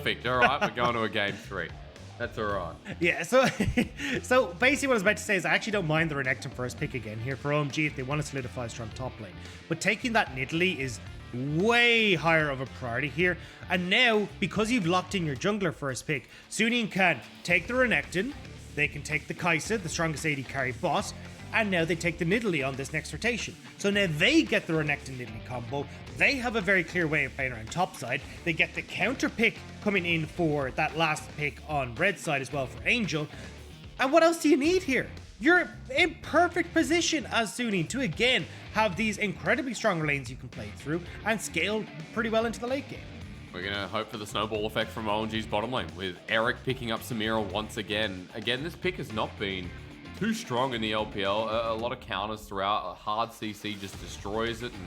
Perfect. All right, we're going to a game 3. That's all right. Yeah, so basically what I was about to say is I actually don't mind the Renekton first pick again here for OMG if they want to solidify a strong top lane. But taking that Nidalee is way higher of a priority here. And now, because you've locked in your jungler first pick, Suning can take the Renekton, they can take the Kaisa, the strongest AD carry bot, and now they take the Nidalee on this next rotation. So now they get the Renekton Nidalee combo. They have a very clear way of playing around top side. They get the counter pick coming in for that last pick on red side as well for Angel. And what else do you need here? You're in perfect position as Suning to again have these incredibly strong lanes you can play through and scale pretty well into the late game. We're going to hope for the snowball effect from OMG's bottom lane with Eric picking up Samira once again. Again, this pick has not been too strong in the LPL. A lot of counters throughout. A hard CC just destroys it. And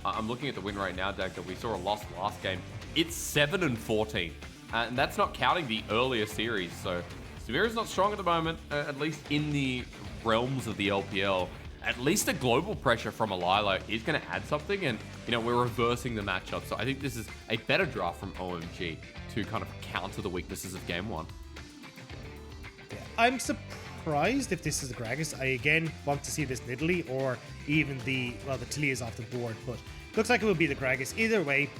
I'm looking at the win rate now, Dagda. We saw a loss last game. It's 7-14. And that's not counting the earlier series. So Samira's not strong at the moment, at least in the realms of the LPL. At least the global pressure from Alila is going to add something. And, you know, we're reversing the matchup. So I think this is a better draft from OMG to kind of counter the weaknesses of game 1. Yeah, I'm surprised if this is the Gragas. I again want to see this Nidalee or even the Tilly is off the board, but looks like it will be the Gragas. Either way,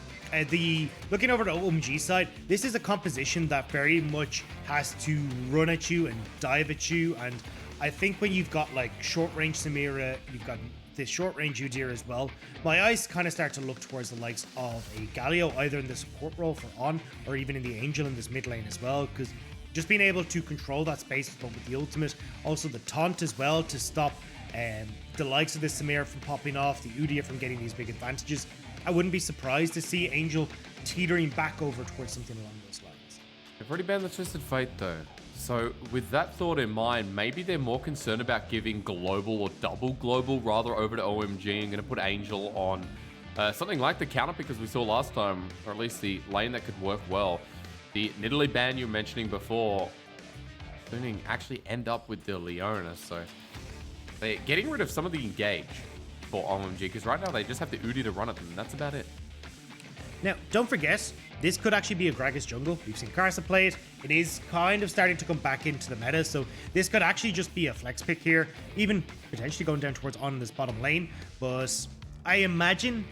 looking over the OMG side, this is a composition that very much has to run at you and dive at you. And I think when you've got like short range Samira, you've got this short range Udyr as well, my eyes kind of start to look towards the likes of a Galio, either in the support role for On or even in the Angel in this mid lane as well, because just being able to control that space but with the ultimate, also the taunt as well to stop the likes of this Samira from popping off, the Udyr from getting these big advantages. I wouldn't be surprised to see Angel teetering back over towards something along those lines. They've already banned the Twisted Fate though. So with that thought in mind, maybe they're more concerned about giving global or double global rather over to OMG and going to put Angel on something like the counter pick as we saw last time, or at least the lane that could work well. The Nidalee ban you were mentioning before, Suning actually end up with the Leona, so they're getting rid of some of the engage for OMG, because right now they just have the Udyr to run at them, and that's about it. Now, don't forget, this could actually be a Gragas jungle. We've seen Kaisa play it. It is kind of starting to come back into the meta, so this could actually just be a flex pick here, even potentially going down towards on this bottom lane, but I imagine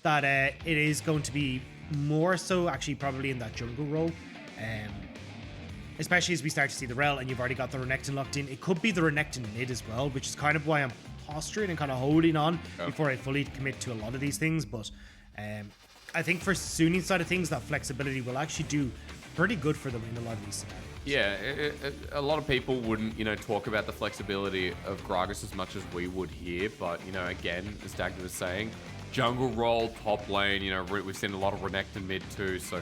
that it is going to be more so actually probably in that jungle role, especially as we start to see the Rell and you've already got the Renekton locked in. It could be the Renekton mid as well, which is kind of why I'm posturing and kind of holding on before I fully commit to a lot of these things. But I think for Suning's side of things, that flexibility will actually do pretty good for them in a lot of these scenarios. Yeah, a lot of people wouldn't, talk about the flexibility of Gragas as much as we would here, but, again, as Dagda was saying, jungle role, top lane, we've seen a lot of Renekton mid too, so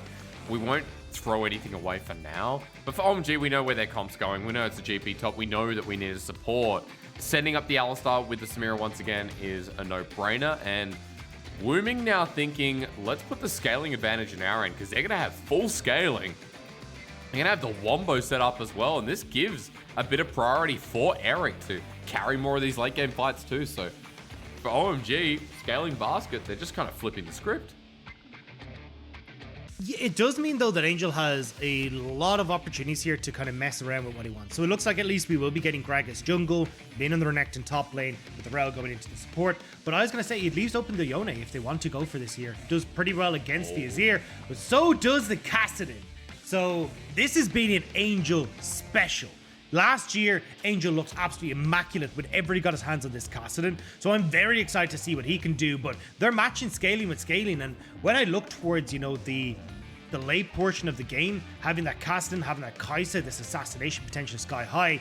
we won't throw anything away for now. But for OMG, we know where their comp's going. We know it's a GP top. We know that we need a support. Sending up the Alistar with the Samira once again is a no-brainer, and Wuming now thinking, let's put the scaling advantage in our end, because they're going to have full scaling. They're going to have the Wombo set up as well, and this gives a bit of priority for Eric to carry more of these late game fights too, so for OMG, scaling basket, they're just kind of flipping the script. Yeah, it does mean, though, that Angel has a lot of opportunities here to kind of mess around with what he wants. So it looks like at least we will be getting Gragas jungle, being in the Renekton top lane, with the Rell going into the support. But I was going to say, it leaves open the Yone if they want to go for this here. Does pretty well against the Azir, but so does the Kassadin. So this has been an Angel special. Last year, Angel looks absolutely immaculate with everybody got his hands on this Kassadin. So I'm very excited to see what he can do, but they're matching scaling with scaling. And when I look towards, the late portion of the game, having that Kassadin, having that Kaisa, this assassination potential sky high,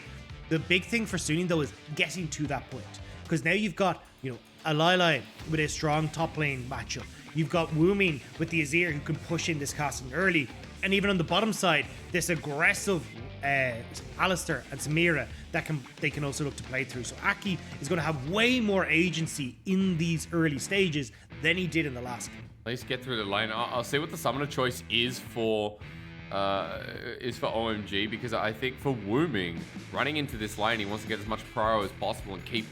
the big thing for Suning, though, is getting to that point. Because now you've got, Alila with a strong top lane matchup. You've got Wuming with the Azir who can push in this Kassadin early. And even on the bottom side, this aggressive Alistar and Samira that they can also look to play through. So Aki is going to have way more agency in these early stages than he did in the last game. At least get through the lane. I'll see what the summoner choice is for OMG, because I think for Wuming, running into this lane, he wants to get as much prio as possible and keep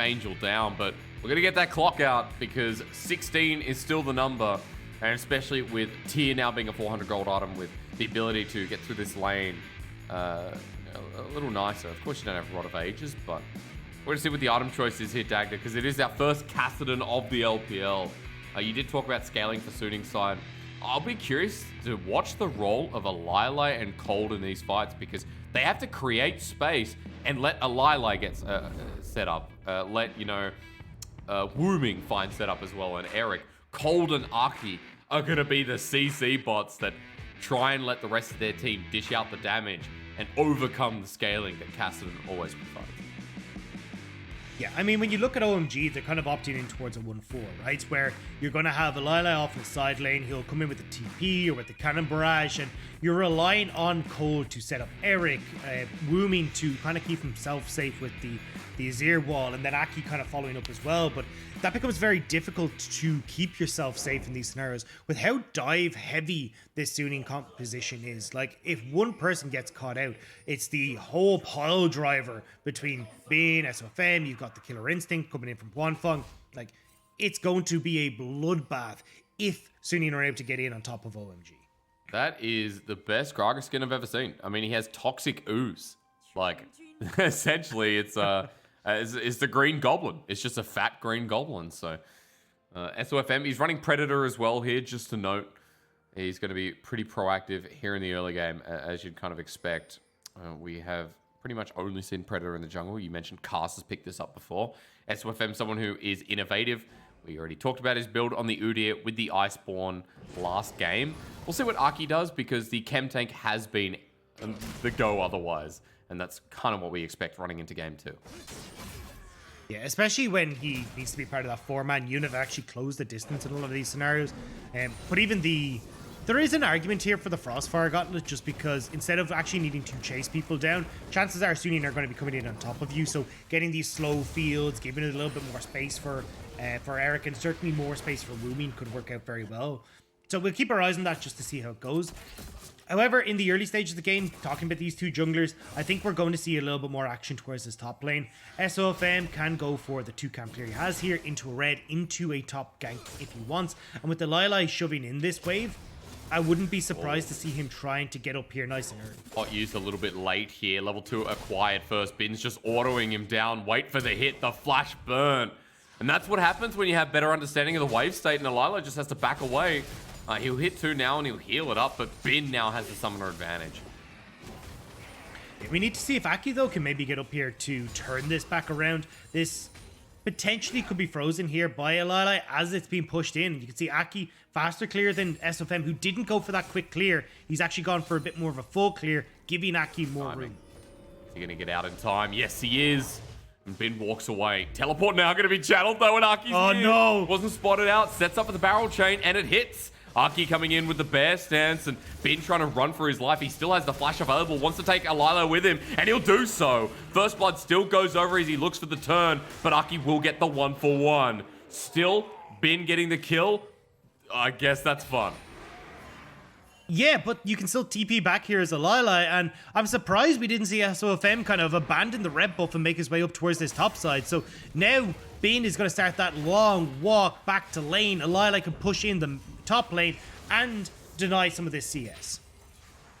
Angel down. But we're going to get that clock out because 16 is still the number. And especially with tier now being a 400 gold item with the ability to get through this lane a little nicer. Of course, you don't have a lot of ages, but we're going to see what the item choice is here, Dagda, because it is our first kassadin of the LPL. You did talk about scaling for Suning side. I'll be curious to watch the role of a Lili and Cold in these fights, because they have to create space and let a Lili get set up. Let, you know, Wuming find setup as well, and Eric. Cold and Aki are going to be the CC bots that try and let the rest of their team dish out the damage and overcome the scaling that kassadin always provides. Yeah, I mean, when you look at OMG, they're kind of opting in towards a 1-4, right? Where you're going to have a Lili off in the side lane, he'll come in with the TP or with the cannon barrage, and you're relying on Cold to set up Eric, Wuming to kind of keep himself safe with the Azir wall, and then Aki kind of following up as well. But that becomes very difficult to keep yourself safe in these scenarios with how dive heavy this Suning composition is. Like, if one person gets caught out, it's the whole pile driver between Bin, SofM, you've got the killer instinct coming in from Huanfeng. Like, it's going to be a bloodbath if Suning are able to get in on top of OMG. That is the best Gragas skin I've ever seen. I mean, he has toxic ooze. Like, essentially, it's the green goblin. It's just a fat green goblin. So, SofM, he's running Predator as well here, just to note. He's going to be pretty proactive here in the early game, as you'd kind of expect. We have pretty much only seen Predator in the jungle. You mentioned Cast has picked this up before. SofM, someone who is innovative. We already talked about his build on the Udyr with the Iceborne last game. We'll see what Aki does, because the Chem Tank has been the go otherwise. And that's kind of what we expect running into game 2. Yeah, especially when he needs to be part of that 4-man unit that actually close the distance in a lot of these scenarios. But even there is an argument here for the Frostfire Gauntlet, just because instead of actually needing to chase people down, chances are Suning are going to be coming in on top of you. So getting these slow fields, giving it a little bit more space for Eric, and certainly more space for Wuming could work out very well. So we'll keep our eyes on that just to see how it goes. However, in the early stages of the game, talking about these two junglers, I think we're going to see a little bit more action towards this top lane. SofM can go for the 2 camp clear he has here into a red, into a top gank if he wants. And with the Lili shoving in this wave, I wouldn't be surprised to see him trying to get up here nice and early. Hot used a little bit late here. Level 2 acquired first. Bin's just autoing him down. Wait for the hit. The flash burn. And that's what happens when you have better understanding of the wave state, and Lili just has to back away. He'll hit 2 now and he'll heal it up, but Bin now has the summoner advantage. We need to see if Aki, though, can maybe get up here to turn this back around. This potentially could be frozen here by a Lili as it's being pushed in. You can see Aki faster clear than SofM, who didn't go for that quick clear. He's actually gone for a bit more of a full clear, giving Aki more room. Is he going to get out in time? Yes, he is. And Bin walks away. Teleport now going to be channeled, though, and Aki's near. No! Wasn't spotted out. Sets up with the barrel chain, and it hits. Aki coming in with the bear stance, and Bin trying to run for his life. He still has the flash available, wants to take Alilo with him, and he'll do so. First blood still goes over as he looks for the turn, but Aki will get the 1-for-1. Still, Bin getting the kill. I guess that's fun. Yeah, but you can still TP back here as a Lili, and I'm surprised we didn't see SofM kind of abandon the red buff and make his way up towards this top side. So now Bin is going to start that long walk back to lane. A Lili can push in the top lane and deny some of this CS.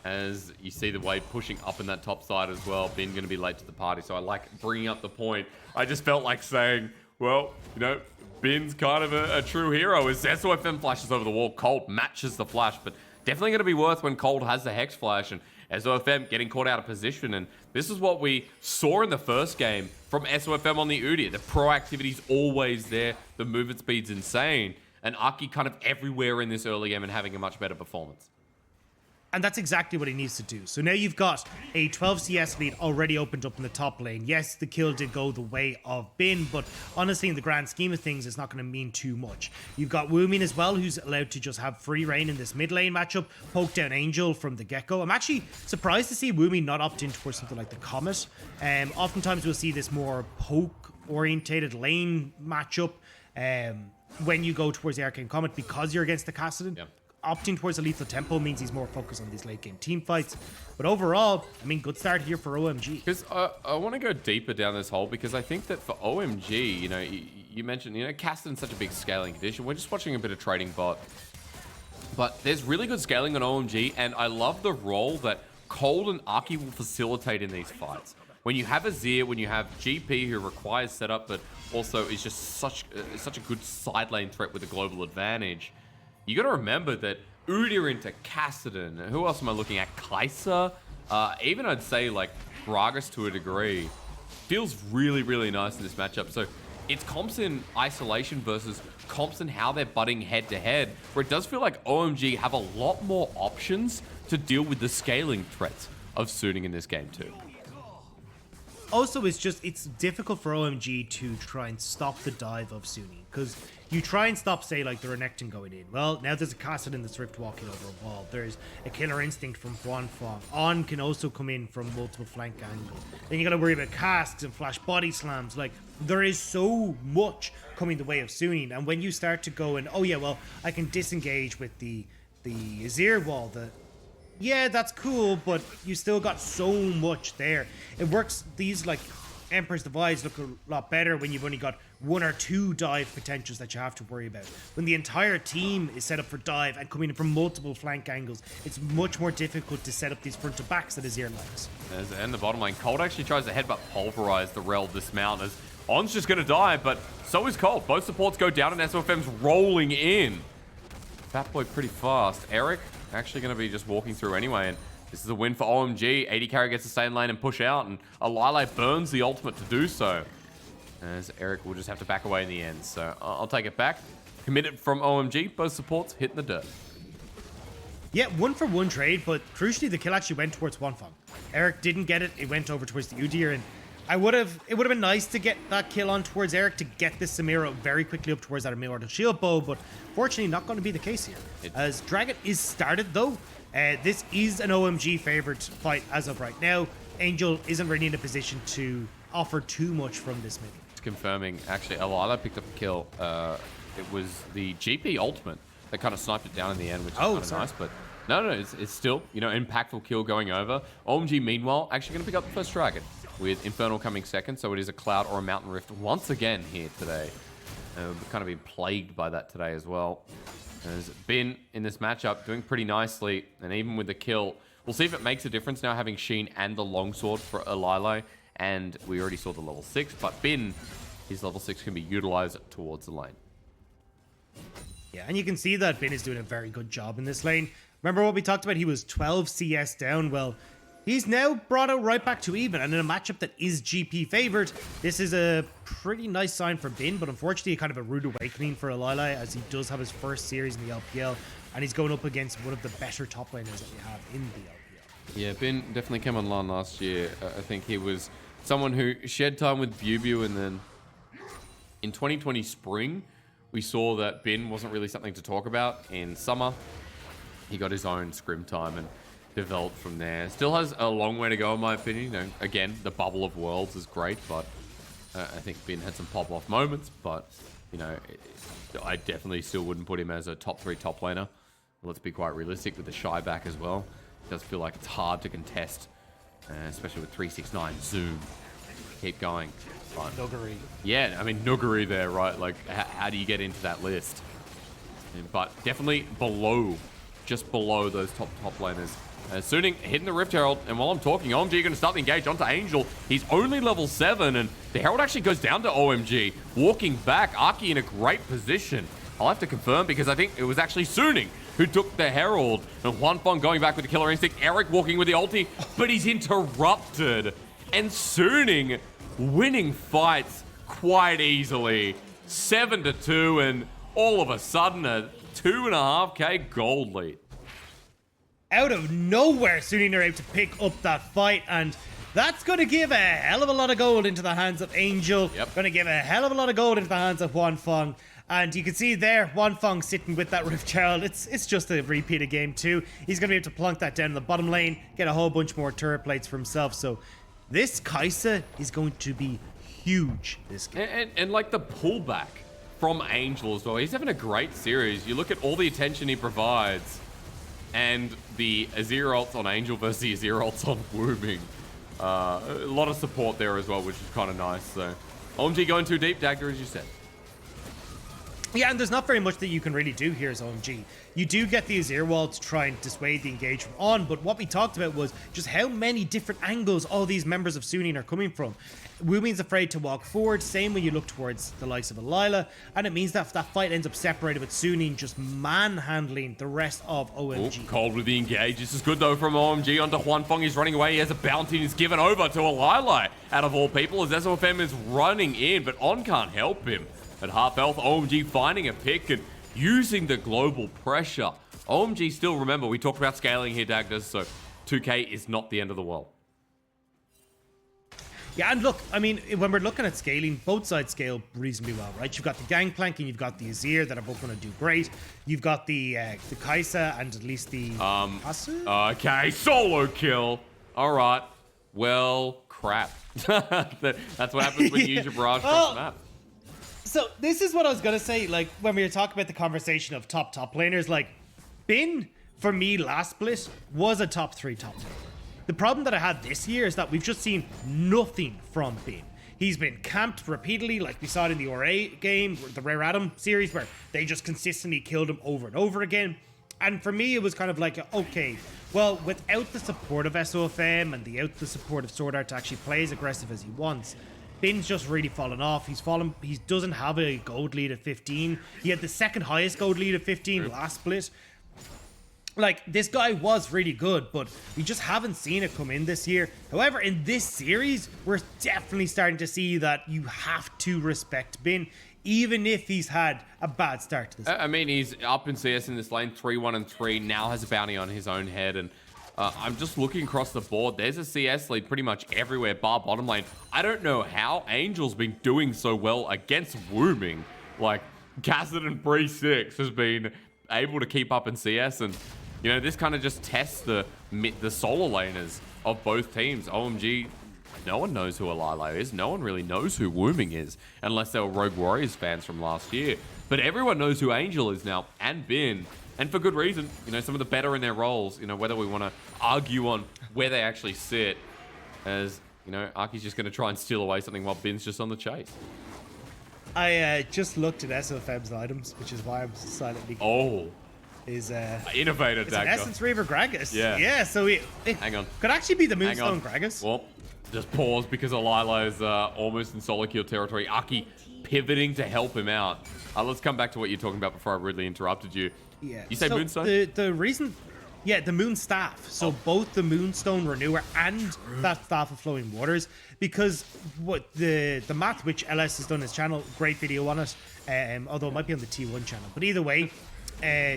As you see the wave pushing up in that top side as well, Bin going to be late to the party, so I like bringing up the point. I just felt like saying, well, you know, Bin's kind of a true hero as SofM flashes over the wall. Cold matches the flash, but definitely going to be worth when Cold has the Hex Flash, and SofM getting caught out of position. And this is what we saw in the first game from SofM on the Udyr. The proactivity's always there. The movement speed's insane. And Aki kind of everywhere in this early game and having a much better performance. And that's exactly what he needs to do. So now you've got a 12 CS lead already opened up in the top lane. Yes, the kill did go the way of Bin, but honestly, in the grand scheme of things, it's not going to mean too much. You've got Wuming as well, who's allowed to just have free reign in this mid lane matchup, poke down Angel from the get-go. I'm actually surprised to see Wuming not opt in towards something like the Comet. Oftentimes we'll see this more poke-orientated lane matchup when you go towards the Arcane Comet because you're against the kassadin. Yeah. Opting towards a lethal tempo means he's more focused on these late game team fights. But overall, I mean, good start here for OMG. Because I want to go deeper down this hole, because I think that for OMG, you know, you mentioned, you know, kassadin's such a big scaling condition. We're just watching a bit of trading bot. But there's really good scaling on OMG, and I love the role that Cold and Aki will facilitate in these fights. When you have Azir, when you have GP who requires setup, but also is just such a good side lane threat with a global advantage, you got to remember that Udyr into Kassadin. Who else am I looking at? Kaisa? Even I'd say like Gragas to a degree. Feels really, really nice in this matchup. So it's comps in isolation versus comps in how they're butting head to head, where it does feel like OMG have a lot more options to deal with the scaling threats of suiting in this game too. Also, it's difficult for OMG to try and stop the dive of Sunni, because you try and stop, say, like the Renekton going in. Well, now there's a kassadin that's Rift walking over a wall. There's a Killer Instinct from Huanfeng. On can also come in from multiple flank angles. Then you got to worry about casks and flash body slams. Like, there is so much coming the way of Sunni. And when you start to go and, oh yeah, well, I can disengage with the Azir wall, yeah, that's cool, but you still got so much there. It works, these like Emperor's Divides look a lot better when you've only got 1 or 2 dive potentials that you have to worry about. When the entire team is set up for dive and coming in from multiple flank angles, it's much more difficult to set up these front to backs that Azir likes. And the bottom lane, Cold actually tries to headbutt Pulverize the Rell dismount as On's just going to die, but so is Cold. Both supports go down and SofM's rolling in. Fat Boy pretty fast. Eric actually going to be just walking through anyway, and this is a win for OMG. AD carry gets to stay in lane and push out, and Alile burns the ultimate to do so. As Eric will just have to back away in the end, so I'll take it back. Committed from OMG, both supports hitting the dirt. Yeah, 1-for-1 trade, but crucially the kill actually went towards Huanfeng. Eric didn't get it, it went over towards the Udyr, and it would have been nice to get that kill on towards Eric to get this Samira very quickly up towards that Immortal Shield bow, but fortunately not going to be the case here. As Dragon is started though, this is an OMG favorite fight as of right now. Angel isn't really in a position to offer too much from this mid. It's confirming, actually, Alila picked up a kill. It was the GP ultimate that kind of sniped it down in the end, which is kind of nice, but no, it's still, you know, impactful kill going over. OMG, meanwhile, actually going to pick up the first Dragon, with Infernal coming second, so it is a Cloud or a Mountain Rift once again here today. We've kind of been plagued by that today as well. Has been in this matchup doing pretty nicely, and even with the kill, we'll see if it makes a difference now having Sheen and the longsword for Alile, and we already saw the level 6, but Bin, his level 6 can be utilized towards the lane. Yeah, and you can see that Bin is doing a very good job in this lane. Remember what we talked about? He was 12 CS down. Well, he's now brought it right back to even, and in a matchup that is GP favored, this is a pretty nice sign for Bin, but unfortunately kind of a rude awakening for Alile, as he does have his first series in the LPL, and he's going up against one of the better top laners that we have in the LPL. Yeah, Bin definitely came online last year. I think he was someone who shared time with Bubu, and then in 2020 spring, we saw that Bin wasn't really something to talk about. In summer, he got his own scrim time and developed from there. Still has a long way to go in my opinion. You know, again, the bubble of worlds is great, but I think Bin had some pop-off moments, but you know, I definitely still wouldn't put him as a top 3 top laner. Let's be quite realistic with the Shy back as well. It does feel like it's hard to contest, especially with 369 Zoom. Keep going. But, Nuggery. Yeah, I mean, Nuggery there, right? Like, how do you get into that list? But definitely below, just below those top laners. Suiting hitting the Rift Herald, and while I'm talking, OMG going to start the engage onto Angel. He's only level 7, and the Herald actually goes down to OMG. Walking back, Aki in a great position. I'll have to confirm because I think it was actually Suiting who took the Herald, and Huanfeng going back with the Killer Instinct. Eric walking with the ulti, but he's interrupted. And Suiting winning fights quite easily. 7-2, and all of a sudden a 2.5k gold lead. Out of nowhere, Sunni are able to pick up that fight, and that's going to give a hell of a lot of gold into the hands of Angel. Yep. Going to give a hell of a lot of gold into the hands of Huanfeng. And you can see there, Huanfeng sitting with that Rift Herald. It's just a repeat of game 2. He's going to be able to plunk that down in the bottom lane, get a whole bunch more turret plates for himself. So this Kaisa is going to be huge this game. And like the pullback from Angel as well. He's having a great series. You look at all the attention he provides, and the Azir ults on Angel versus the Azir ults on Wuming. A lot of support there as well, which is kind of nice. So OMG going too deep, Dagda, as you said. Yeah, and there's not very much that you can really do here as OMG. You do get the Azir wall to try and dissuade the engage from on, but what we talked about was just how many different angles all these members of Suning are coming from. Wuming's afraid to walk forward, same when you look towards the likes of a Lila, and it means that that fight ends up separated with Suning just manhandling the rest of OMG. Ooh, cold with the engage. This is good though from OMG onto Huanfeng. He's running away. He has a bounty and he's given over to a Lila out of all people as SofM is running in, but On can't help him. At half health, OMG finding a pick and using the global pressure. OMG still, remember, we talked about scaling here, Dagda, so 2K is not the end of the world. Yeah, and look, I mean, when we're looking at scaling, both sides scale reasonably well, right? You've got the Gangplank and you've got the Azir that are both going to do great. You've got the Kaisa and at least the... Okay, solo kill. All right. Well, crap. That's what happens when you use your barrage across the map. So this is what I was going to say, like, when we were talking about the conversation of top laners, like, Bin, for me, last split, was a top 3 top laner. The problem that I had this year is that we've just seen nothing from Bin. He's been camped repeatedly, like we saw it in the RA game, the Rare Adam series, where they just consistently killed him over and over again. And for me, it was kind of like, okay, well, without the support of SofM and without the support of Sword Art to actually play as aggressive as he wants, Bin's just really fallen off. He doesn't have a gold lead at 15. He had the second highest gold lead at 15 last split. Like, this guy was really good, but we just haven't seen it come in this year. However, in this series, we're definitely starting to see that you have to respect Bin, even if he's had a bad start to this. I mean, he's up in CS in this lane, 3-1-3, now has a bounty on his own head, and I'm just looking across the board. There's a CS lead pretty much everywhere, bar bottom lane. I don't know how Angel's been doing so well against Wuming. Like, Kassadin 3-6 has been able to keep up in CS, and you know, this kind of just tests the solo laners of both teams. OMG, no one knows who Lila is. No one really knows who Wuming is, unless they were Rogue Warriors fans from last year. But everyone knows who Angel is now, and Bin. And for good reason. You know, some of the better in their roles, you know, whether we want to argue on where they actually sit, as, you know, Aki's just going to try and steal away something while Bin's just on the chase. I just looked at SofM's items, which is why I'm silently... Oh. Is innovative, it's an Essence Reaver Gragas. Yeah, so it hang on, could actually be the Moonstone Gragas. Well, just pause because Lila is almost in solo kill territory. Aki pivoting to help him out. Let's come back to what you're talking about before I rudely interrupted you. Yeah, you say so Moonstone? The reason, yeah, the Moon Staff. So both the Moonstone Renewer and that Staff of Flowing Waters, because what the math which LS has done on his channel, great video on it. Although it might be on the T1 channel, but either way.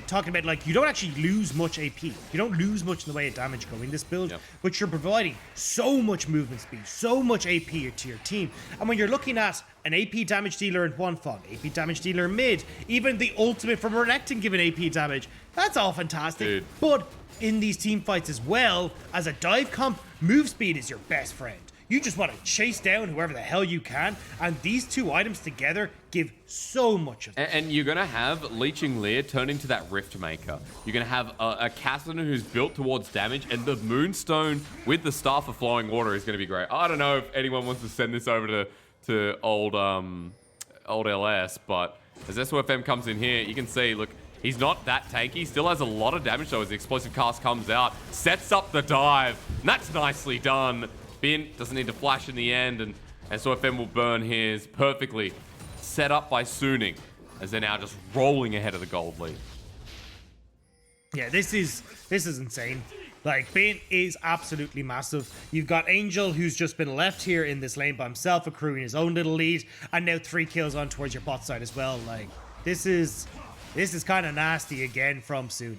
Talking about, like, you don't actually lose much AP. You don't lose much in the way of damage going this build, but you're providing so much movement speed, so much AP to your team. And when you're looking at an AP damage dealer in Huanfeng, AP damage dealer in mid, even the ultimate from Renekton giving AP damage, that's all fantastic. Dude. But in these team fights as well, as a dive comp, move speed is your best friend. You just want to chase down whoever the hell you can, and these two items together give so much of that. And you're going to have Leeching Leer turn into that Rift Maker. You're going to have a Kassadin who's built towards damage, and the Moonstone with the Staff of Flowing Water is going to be great. I don't know if anyone wants to send this over to old LS, but as SofM comes in here, you can see, look, he's not that tanky. Still has a lot of damage, though, as the Explosive Cast comes out. Sets up the dive, and that's nicely done. Bin doesn't need to flash in the end, and SofM will burn his perfectly. Set up by Suning, as they're now just rolling ahead of the gold lead. Yeah, this is insane. Like, Bin is absolutely massive. You've got Angel, who's just been left here in this lane by himself, accruing his own little lead, and now 3 kills on towards your bot side as well. Like, this is kind of nasty again from Suning.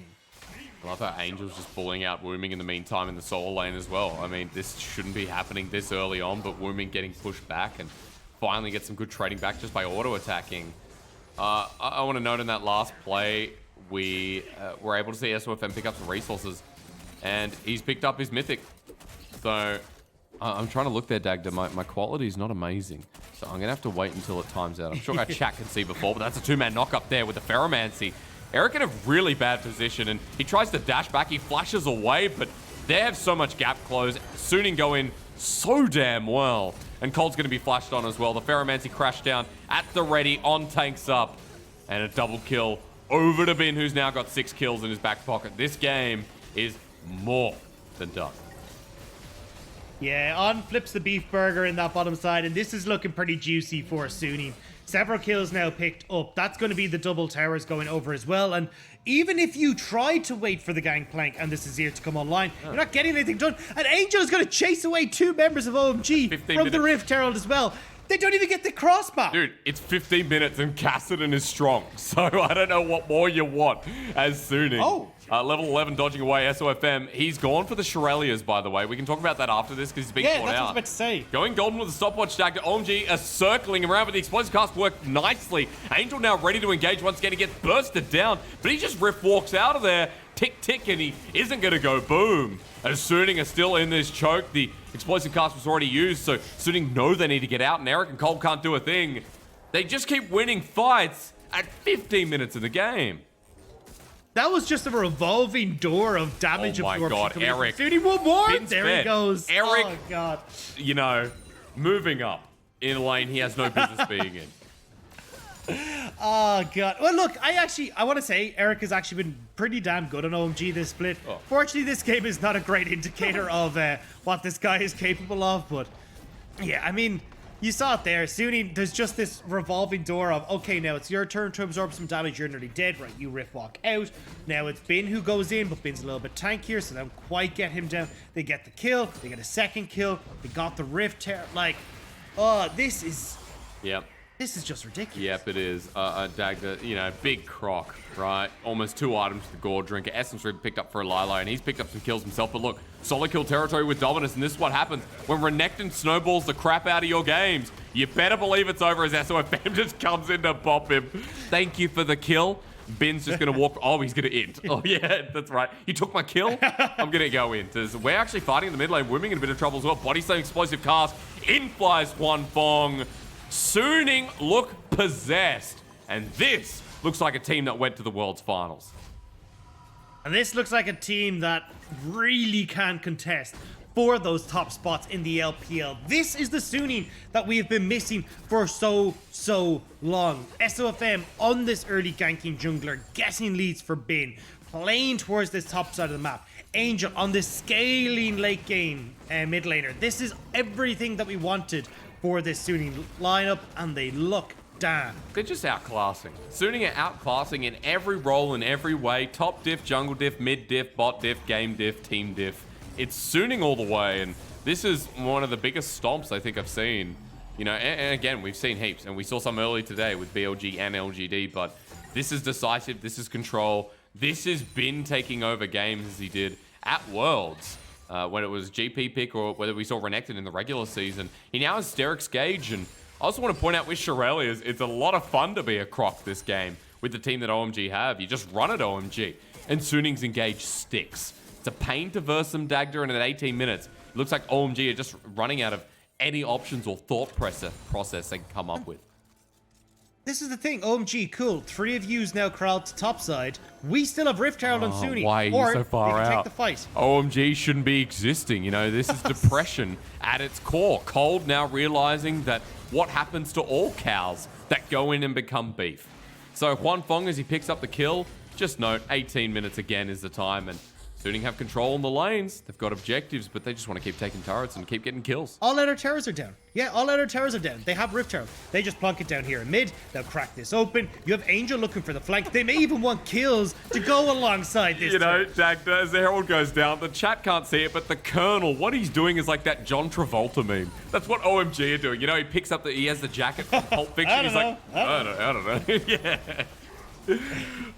I love how Angel's just bullying out Wuming in the meantime in the solo lane as well. I mean, this shouldn't be happening this early on, but Wuming getting pushed back and finally get some good trading back just by auto-attacking. I want to note in that last play, we were able to see SofM pick up some resources, and he's picked up his Mythic. So I'm trying to look there, Dagda. My quality is not amazing, so I'm going to have to wait until it times out. I'm sure our chat can see before, but that's a 2-man knock up there with the Ferromancy. Eric in a really bad position, and he tries to dash back. He flashes away, but they have so much gap close. Suning go in so damn well. And Cold's going to be flashed on as well. The Ferromancy crashed down at the ready, on tanks up. And a double kill over to Bin, who's now got 6 kills in his back pocket. This game is more than done. Yeah, on flips the beef burger in that bottom side, and this is looking pretty juicy for Sunni. Several kills now picked up. That's going to be the double towers going over as well. And even if you try to wait for the Gangplank and this Azir to come online, you're not getting anything done. And Angel is going to chase away 2 members of OMG from the Rift Herald as well. They don't even get the crossbar. Dude, it's 15 minutes and Kassadin is strong. So I don't know what more you want as Sunni. Oh. Level 11 dodging away, SofM. He's gone for the Shirelias, by the way. We can talk about that after this because he's being caught out. Yeah, that's what I was about to say. Going golden with the stopwatch Dagda. OMG are circling around, but the explosive cast worked nicely. Angel now ready to engage once again. He gets bursted down, but he just rift walks out of there. Tick, tick, and he isn't going to go boom. As Sunni are still in this choke, the explosive cast was already used, so Sunni know they need to get out, and Eric and Cole can't do a thing. They just keep winning fights at 15 minutes of the game. That was just a revolving door of damage. Oh my god, Eric. Sunni, one more. Bin's there fed. he goes. Eric, oh god. You know, moving up in a lane he has no business being in. Oh god. Well, look, I want to say Eric has actually been pretty damn good on OMG this split. Oh. Fortunately, this game is not a great indicator of what this guy is capable of, but yeah, I mean, you saw it there. Sunni, there's just this revolving door of, okay, now it's your turn to absorb some damage. You're nearly dead, right? You rift walk out. Now it's Bin who goes in, but Bin's a little bit tankier, so they don't quite get him down. They get the kill. They get a second kill. They got the rift. Like, oh, this is... Yep. This is just ridiculous. Yep, it is. Dagda, you know, big croc, right? Almost 2 items to the Gore Drinker. Essence Rib picked up for a Lilo, and he's picked up some kills himself. But look, solid kill territory with Dominus, and this is what happens when Renekton snowballs the crap out of your games. You better believe it's over as SofM just comes in to pop him. Thank you for the kill. Bin's just going to walk. Oh, he's going to int. Oh, yeah, that's right. You took my kill? I'm going to go in. We're actually fighting in the mid lane. Wuming in a bit of trouble as well. Body slam explosive cast. In flies Huanfeng. Sunni look possessed. And this looks like a team that went to the World's Finals. And this looks like a team that really can contest for those top spots in the LPL. This is the Sunni that we have been missing for so long. SofM on this early ganking jungler, getting leads for Bin, playing towards this top side of the map. Angel on this scaling late game mid laner. This is everything that we wanted for this Sunni lineup, and they look damn. They're just outclassing. Sunni are outclassing in every role, in every way. Top diff, jungle diff, mid diff, bot diff, game diff, team diff. It's Sunni all the way, and this is one of the biggest stomps I think I've seen. You know, and again, we've seen heaps, and we saw some early today with BLG and LGD, but this is decisive, this is control. This has been taking over games as he did at Worlds. When it was GP pick or whether we saw Renekton in the regular season. He now has Hysterics gauge, and I also want to point out with Shirelias, it's a lot of fun to be a croc this game with the team that OMG have. You just run at OMG, and Sunni's engage sticks. It's a pain to verse them, Dagda, and at 18 minutes, it looks like OMG are just running out of any options or thought process they can come up with. This is the thing, OMG, cool. 3 of yous now corralled to topside. We still have Rift Herald on Sunni. Why are you so far they can out? Take the fight. OMG shouldn't be existing. You know, this is depression at its core. Cold now realizing that what happens to all cows that go in and become beef. So Huanfeng, as he picks up the kill, just note 18 minutes again is the time, and Sunni have control on the lanes. They've got objectives, but they just want to keep taking turrets and keep getting kills. All outer towers are down. Yeah, all outer towers are down. They have Rift Herald. They just plunk it down here in mid. They'll crack this open. You have Angel looking for the flank. They may even want kills to go alongside this. You know, Dagda, as the Herald goes down, the chat can't see it, but the Colonel, what he's doing is like that John Travolta meme. That's what OMG are doing. You know, he picks up he has the jacket from Pulp Fiction. He's like, I don't know. Yeah.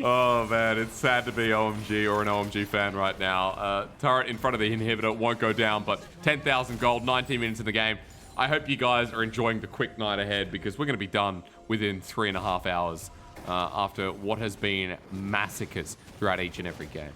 Oh man, it's sad to be OMG or an OMG fan right now. Turret in front of the inhibitor won't go down, but 10,000 gold, 19 minutes in the game. I hope you guys are enjoying the quick night ahead because we're going to be done within 3.5 hours after what has been massacres throughout each and every game.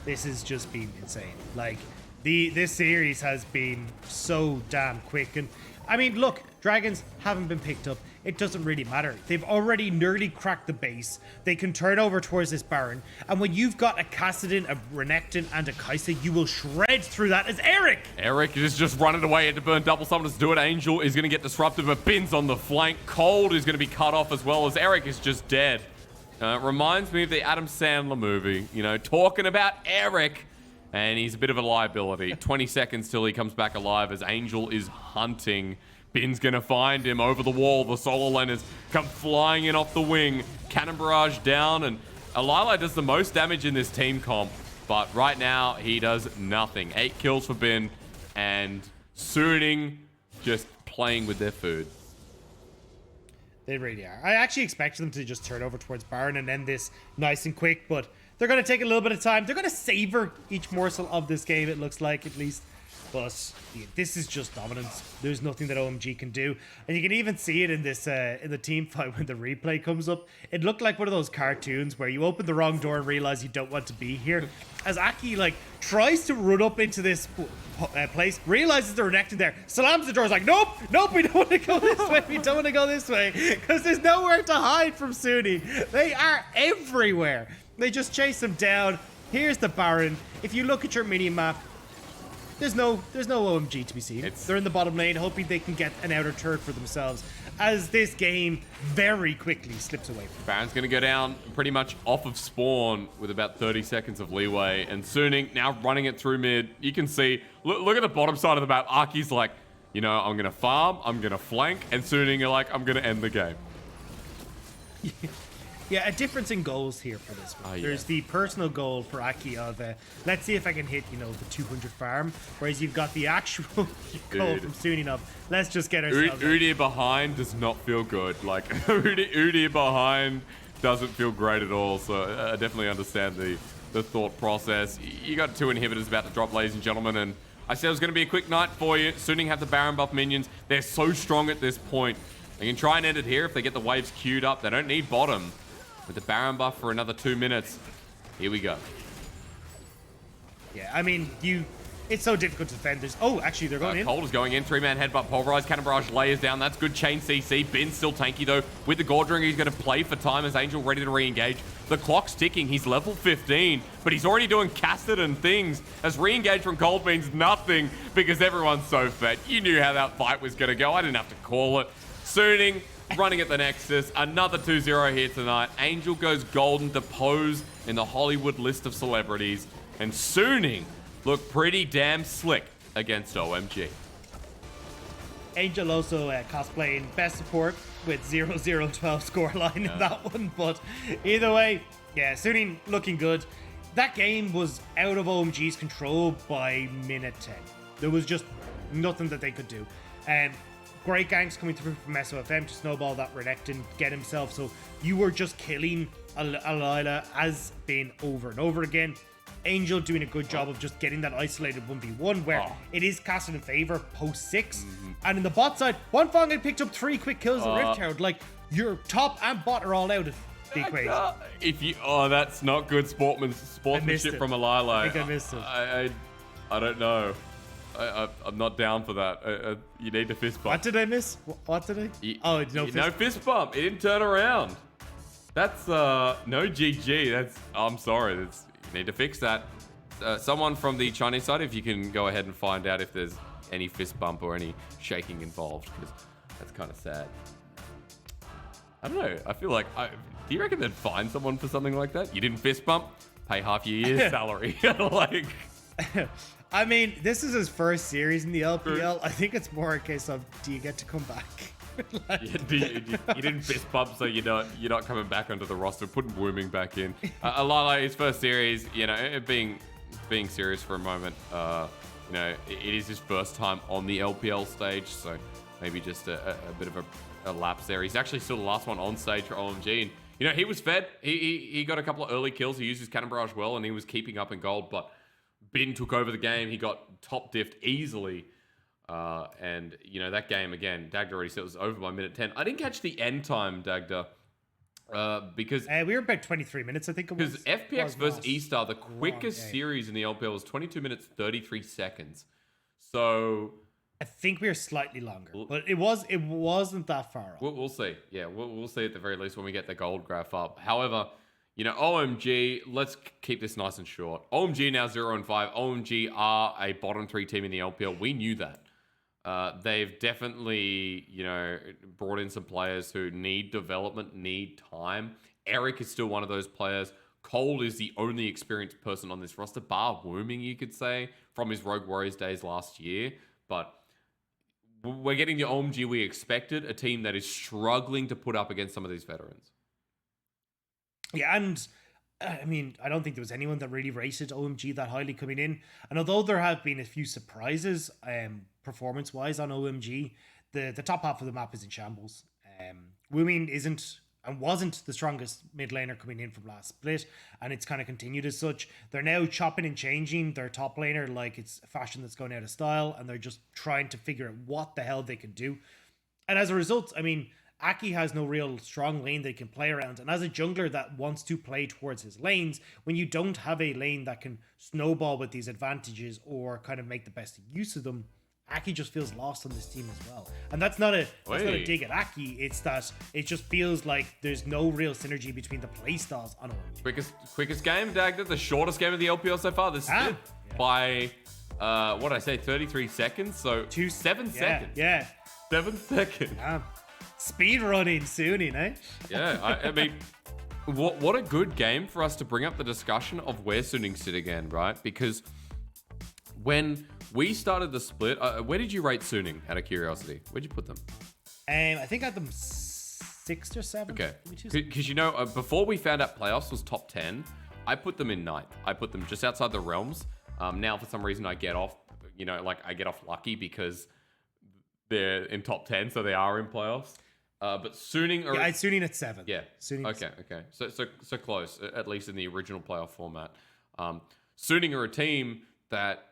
This has just been insane. Like, this series has been so damn quick. And I mean, look, dragons haven't been picked up. it doesn't really matter. They've already nearly cracked the base. They can turn over towards this Baron. And when you've got a Kassadin, a Renekton, and a Kaisa, you will shred through that as Eric. Eric is just running away into burn double summoners to do it. Angel is going to get disrupted, but Bin's on the flank. Cold is going to be cut off as well as Eric is just dead. Reminds me of the Adam Sandler movie, you know, talking about Eric. And he's a bit of a liability. 20 seconds till he comes back alive as Angel is hunting. Bin's gonna find him over the wall. The solo laners come flying in off the wing. Cannon barrage down, and Alila does the most damage in this team comp. But right now, he does nothing. 8 kills for Bin, and Suning just playing with their food. They really are. I actually expected them to just turn over towards Baron and end this nice and quick, but they're going to take a little bit of time. They're going to savor each morsel of this game, it looks like, at least. But yeah, this is just dominance. There's nothing that OMG can do. And you can even see it in this in the team fight when the replay comes up. It looked like one of those cartoons where you open the wrong door and realize you don't want to be here. As Aki, like, tries to run up into this place, realizes the Renekton there, slams the door, is like, nope, nope, we don't want to go this way, we don't want to go this way, because there's nowhere to hide from Sunni. They are everywhere. They just chase him down. Here's the Baron. If you look at your mini-map, there's no OMG to be seen. They're in the bottom lane, hoping they can get an outer turret for themselves, as this game very quickly slips away from them. Baron's going to go down pretty much off of spawn with about 30 seconds of leeway. And Suning now running it through mid. You can see, look at the bottom side of the map. Aki's like, you know, I'm going to farm, I'm going to flank. And Suning are like, I'm going to end the game. Yeah, a difference in goals here for this one. There's the personal goal for Aki of, let's see if I can hit, you know, the 200 farm. Whereas you've got the actual goal from Sunni of, let's just get ourselves... Udyr behind does not feel good. Like, Udyr behind doesn't feel great at all. So I definitely understand the thought process. You got 2 inhibitors about to drop, ladies and gentlemen. And I said it was going to be a quick night for you. Suning have the Baron buff minions. They're so strong at this point. They can try and end it here if they get the waves queued up. They don't need bottom. With the Baron buff for another 2 minutes. Here we go. Yeah, I mean, it's so difficult to defend this. Oh, actually, they're going in. Cold is going in. 3-man headbutt, pulverized, cannon barrage, layers down. That's good chain CC. Bin's still tanky, though. With the Gordring, he's going to play for time as Angel ready to re-engage. The clock's ticking. He's level 15, but he's already doing kassadin things as re-engage from Cold means nothing because everyone's so fed. You knew how that fight was going to go. I didn't have to call it. Suning running at the Nexus. Another 2-0 here tonight. Angel goes golden to pose in the Hollywood list of celebrities. And Suning look pretty damn slick against OMG. Angel also cosplaying best support with 0-0-12 scoreline in that one. But either way, yeah, Suning looking good. That game was out of OMG's control by minute 10. There was just nothing that they could do. Great ganks coming through from SofM to snowball that Renekton, get himself. So you were just killing Alila as been over and over again. Angel doing a good job of just getting that isolated 1v1 where it is casted in favor post 6. And in the bot side, Huanfeng had picked up 3 quick kills in Rift Tower. Like, your top and bot are all out of the equation. That's not good sportsmanship from Alila. I think I missed it. I don't know. I'm not down for that. You need to fist bump. What did I miss? What did I? No fist bump. It didn't turn around. That's no GG. I'm sorry. You need to fix that. Someone from the Chinese side, if you can go ahead and find out if there's any fist bump or any shaking involved, because that's kind of sad. I don't know. I feel like, do you reckon they'd find someone for something like that? You didn't fist bump? Pay half your year's salary. Like. I mean, this is his first series in the LPL. I think it's more a case of, do you get to come back? You didn't fist bump, so you're not coming back onto the roster. Putting Wuming back in. Alila, his first series, you know, being serious for a moment, you know, it is his first time on the LPL stage, so maybe just a bit of a lapse there. He's actually still the last one on stage for OMG, and you know, he was fed. He got a couple of early kills. He used his cannon barrage well, and he was keeping up in gold, but Bin took over the game. He got top diffed easily. And, you know, that game, again, Dagda already said it was over by minute 10. I didn't catch the end time, Dagda, because... we were about 23 minutes, I think it was. Because FPX versus E-Star, the quickest series in the LPL was 22 minutes, 33 seconds. So, I think we are slightly longer, but it wasn't that far off. We'll see. Yeah, we'll see at the very least when we get the gold graph up. However, OMG, let's keep this nice and short. OMG now 0-5. OMG are a bottom 3 team in the LPL. We knew that. They've definitely, brought in some players who need development, need time. Eric is still one of those players. Cole is the only experienced person on this roster, bar Wuming, you could say, from his Rogue Warriors days last year. But we're getting the OMG we expected, a team that is struggling to put up against some of these veterans. Yeah, and I mean, I don't think there was anyone that really rated OMG that highly coming in. And although there have been a few surprises performance-wise on OMG, the top half of the map is in shambles. Wuming isn't and wasn't the strongest mid laner coming in from last split, and it's kind of continued as such. They're now chopping and changing their top laner like it's a fashion that's going out of style, and they're just trying to figure out what the hell they can do. And as a result, I mean, Aki has no real strong lane they can play around, and as a jungler that wants to play towards his lanes, when you don't have a lane that can snowball with these advantages or kind of make the best use of them, Aki just feels lost on this team as well. And that's not a dig at Aki, it's that it just feels like there's no real synergy between the playstyles on OMG. Quickest game, Dagda, the shortest game of the LPL so far. This is by, what did I say, 33 seconds? So 7 seconds. Yeah. 7 seconds. Speed running soon, Yeah, I mean, what a good game for us to bring up the discussion of where Suning sit again, right? Because when we started the split, where did you rate Suning, out of curiosity? Where'd you put them? I think I had them 6th or 7th. Okay, because before we found out playoffs was top 10, I put them in 9th. I put them just outside the realms. Now, for some reason, I get off, I get off lucky because they're in top 10, so they are in playoffs. But Suning are... Yeah, I had Suning at 7. Yeah. Suning okay. So close, at least in the original playoff format. Suning are a team that,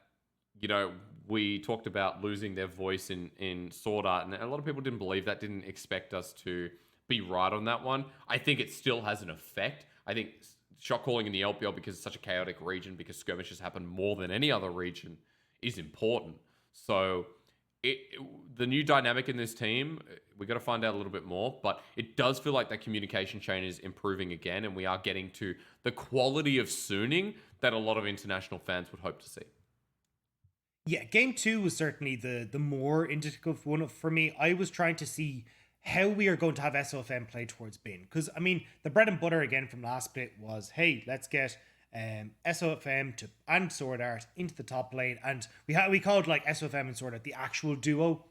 we talked about losing their voice in Sword Art, and a lot of people didn't believe that, didn't expect us to be right on that one. I think it still has an effect. I think shot calling in the LPL, because it's such a chaotic region, because skirmishes happen more than any other region, is important. So... the new dynamic in this team, we got to find out a little bit more, but it does feel like that communication chain is improving again, and we are getting to the quality of Suning that a lot of international fans would hope to see. Yeah, game 2 was certainly the more indicative one for me. I was trying to see how we are going to have SofM play towards Bin, because I mean, the bread and butter again from last split was, hey, let's get SofM and Sword Art into the top lane, and we called like SofM and Sword Art the actual duo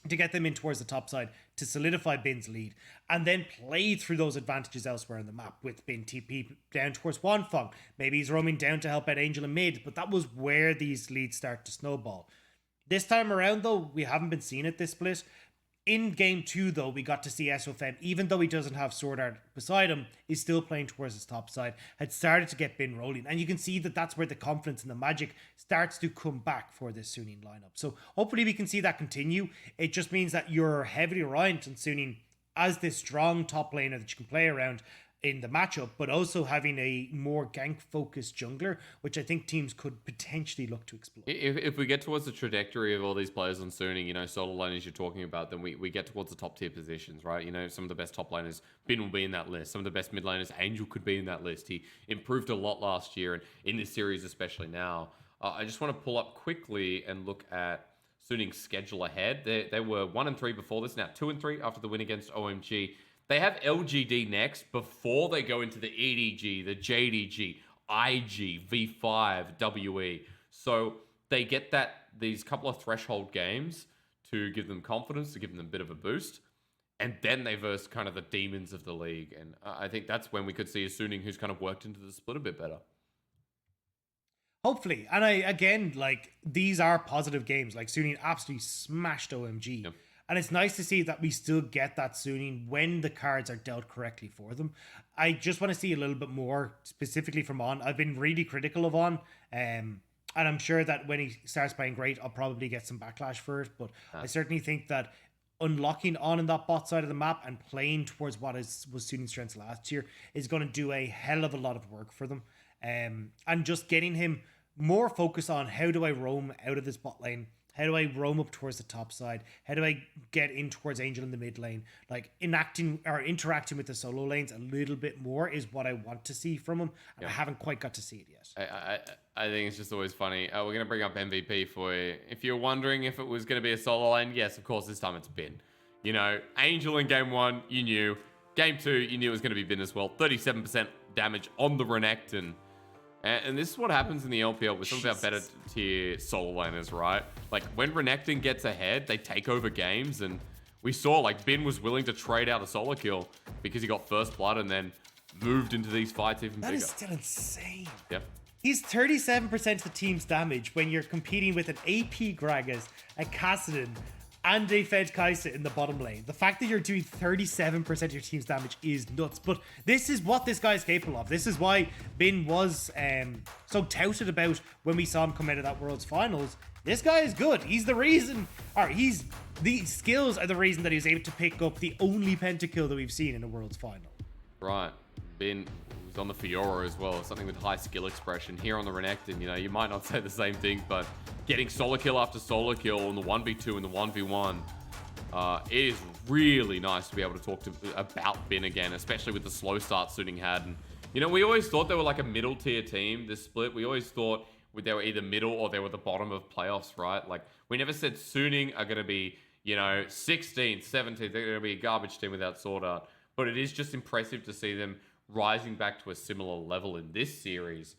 to get them in towards the top side to solidify Bin's lead, and then play through those advantages elsewhere on the map with Bin TP down towards Huanfeng. Maybe he's roaming down to help out Angel in mid, but that was where these leads start to snowball. This time around though, we haven't been seeing it this split. In game 2, though, we got to see SofM, even though he doesn't have Sword Art beside him, is still playing towards his top side, had started to get Bin rolling. And you can see that that's where the confidence and the magic starts to come back for this Suning lineup. So hopefully we can see that continue. It just means that you're heavily reliant on Suning as this strong top laner that you can play around in the matchup, but also having a more gank-focused jungler, which I think teams could potentially look to explore. If we get towards the trajectory of all these players on Suning, solo laners you're talking about, then we get towards the top-tier positions, right? Some of the best top laners, Bin will be in that list. Some of the best mid laners, Angel could be in that list. He improved a lot last year, and in this series especially now. I just want to pull up quickly and look at Suning's schedule ahead. They were 1-3 before this, now 2-3 after the win against OMG. They have LGD next before they go into the EDG, the JDG, IG, V5, WE. So they get these couple of threshold games to give them confidence, to give them a bit of a boost. And then they verse kind of the demons of the league. And I think that's when we could see a Suning who's kind of worked into the split a bit better. Hopefully. And these are positive games. Like, Suning absolutely smashed OMG. Yep. And it's nice to see that we still get that Suning when the cards are dealt correctly for them. I just want to see a little bit more specifically from On. I've been really critical of On. And I'm sure that when he starts playing great, I'll probably get some backlash for it. But I certainly think that unlocking On in that bot side of the map and playing towards what was Suning's strengths last year is going to do a hell of a lot of work for them. And just getting him more focused on how do I roam out of this bot lane? How do I roam up towards the top side? How do I get in towards Angel in the mid lane? Like interacting with the solo lanes a little bit more is what I want to see from him. And I haven't quite got to see it yet. I think it's just always funny. We're going to bring up MVP for you. If you're wondering if it was going to be a solo lane, yes, of course, this time it's Bin. You know, Angel in game 1, you knew. Game 2, you knew it was going to be Bin as well. 37% damage on the Renekton. And this is what happens in the LPL with some of our better tier solo laners, right? Like, when Renekton gets ahead, they take over games. And we saw, like, Bin was willing to trade out a solo kill because he got first blood and then moved into these fights even bigger. That is still insane. Yeah. He's 37% of the team's damage when you're competing with an AP Gragas, a Kassadin, and a Fed Kaisa in the bottom lane. The fact that you're doing 37% of your team's damage is nuts. But this is what this guy is capable of. This is why Bin was so touted about when we saw him come out of that World's Finals. This guy is good. He's the reason, the skills are the reason that he was able to pick up the only pentakill that we've seen in a World's Final. Right. Bin was on the Fiora as well, something with high skill expression. Here on the Renekton, you know, you might not say the same thing, but getting solo kill after solo kill on the 1v2 and the 1v1, it is really nice to be able to talk about Bin again, especially with the slow start Suning had. And, you know, we always thought they were like a middle tier team, this split. We always thought they were either middle or they were the bottom of playoffs, right? Like, we never said Suning are going to be, you know, 16th, 17th. They're going to be a garbage team without Sword Art. But it is just impressive to see them rising back to a similar level in this series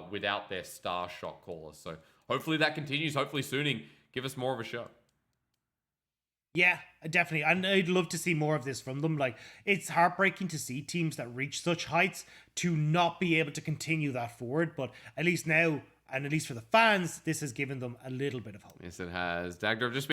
without their star shot caller. So hopefully that continues. Hopefully Suning give us more of a show. Yeah, definitely. And I'd love to see more of this from them. Like, it's heartbreaking to see teams that reach such heights to not be able to continue that forward. But at least now, and at least for the fans, this has given them a little bit of hope. Yes, it has. Dagda, I've just